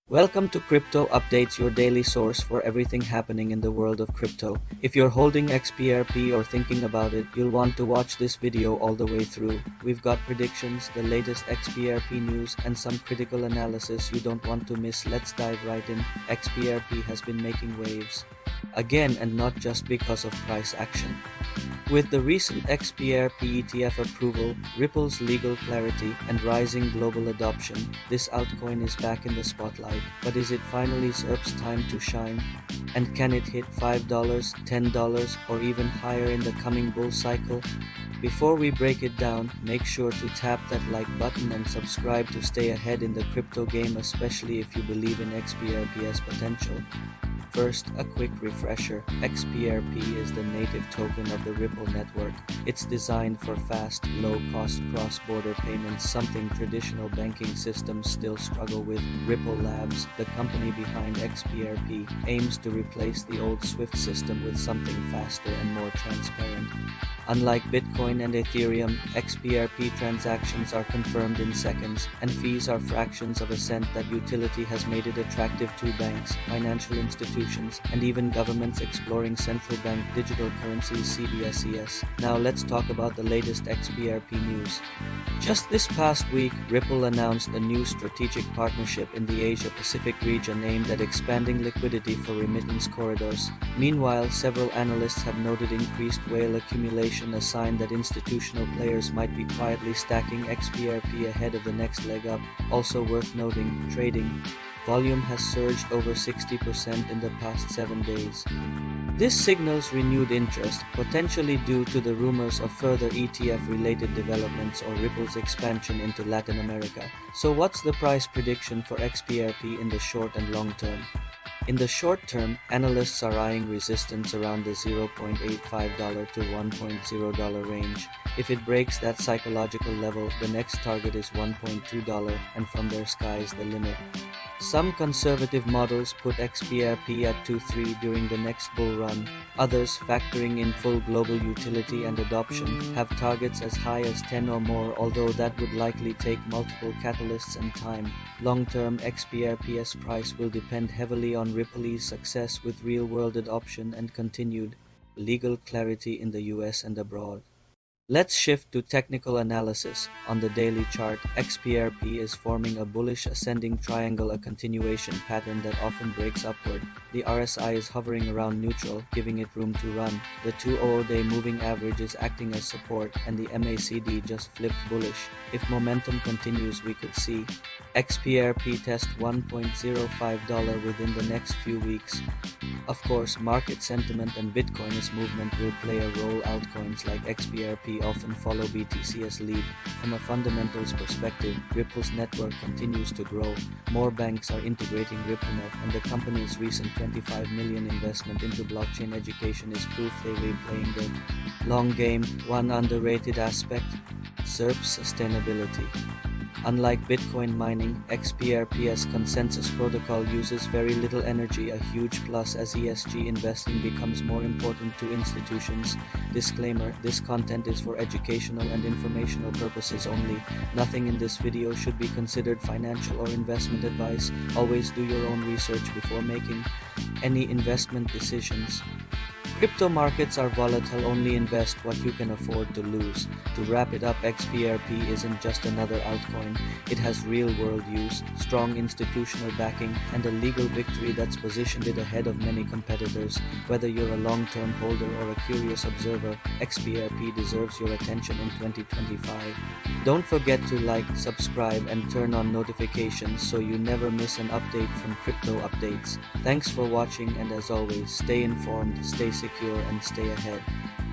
Welcome to Crypto Updates, your daily source for everything happening in the world of crypto. If you're holding XRP or thinking about it, you'll want to watch this video all the way through. We've got predictions, the latest XRP news, and some critical analysis you don't want to miss. Let's dive right in. XRP has been making waves again, and not just because of price action. With the recent XRP ETF approval, Ripple's legal clarity, and rising global adoption, this altcoin is back in the spotlight. But is it finally XRP's time to shine? And can it hit $5, $10, or even higher in the coming bull cycle? Before we break it down, make sure to tap that like button and subscribe to stay ahead in the crypto game, especially if you believe in XRP's potential. First, a quick refresher. XRP is the native token of the Ripple network. It's designed for fast, low-cost cross-border payments, something traditional banking systems still struggle with. Ripple Labs, the company behind XRP, aims to replace the old SWIFT system with something faster and more transparent. Unlike Bitcoin and Ethereum, XRP transactions are confirmed in seconds, and fees are fractions of a cent. That utility has made it attractive to banks, financial institutions, and even governments exploring central bank digital currencies (CBDCs). Now let's talk about the latest XRP news. Just this past week, Ripple announced a new strategic partnership in the Asia-Pacific region aimed at expanding liquidity for remittance corridors. Meanwhile, several analysts have noted increased whale accumulation, a sign that institutional players might be quietly stacking XRP ahead of the next leg up. Also worth noting, trading volume has surged over 60% in the past 7 days. This signals renewed interest, potentially due to the rumors of further ETF-related developments or Ripple's expansion into Latin America. So what's the price prediction for XRP in the short and long term? In the short term, analysts are eyeing resistance around the $0.85 to $1.0 range. If it breaks that psychological level, the next target is $1.2, and from there sky's the limit. Some conservative models put XRP at 2.3 during the next bull run. Others, factoring in full global utility and adoption, have targets as high as 10 or more, although that would likely take multiple catalysts and time. Long-term, XRP's price will depend heavily on Ripple's success with real-world adoption and continued legal clarity in the US and abroad. Let's shift to technical analysis. On the daily chart, XRP is forming a bullish ascending triangle, a continuation pattern that often breaks upward. The RSI is hovering around neutral, giving it room to run. The 200-day moving average is acting as support, and the MACD just flipped bullish. If momentum continues, we could see XRP test $1.05 within the next few weeks. Of course, market sentiment and Bitcoin's movement will play a role. Altcoins like XRP often follow BTC's lead. From a fundamentals perspective, Ripple's network continues to grow. More banks are integrating RippleNet, and the company's recent $25 million investment into blockchain education is proof they're playing the long game. One underrated aspect: XRP's sustainability. Unlike Bitcoin mining, XRP's consensus protocol uses very little energy, a huge plus as ESG investing becomes more important to institutions. Disclaimer: this content is for educational and informational purposes only. Nothing in this video should be considered financial or investment advice. Always do your own research before making any investment decisions. Crypto markets are volatile, only invest what you can afford to lose. To wrap it up, XRP isn't just another altcoin. It has real-world use, strong institutional backing, and a legal victory that's positioned it ahead of many competitors. Whether you're a long-term holder or a curious observer, XRP deserves your attention in 2025. Don't forget to like, subscribe, and turn on notifications so you never miss an update from Crypto Updates. Thanks for watching, and as always, stay informed, stay secure, and stay ahead.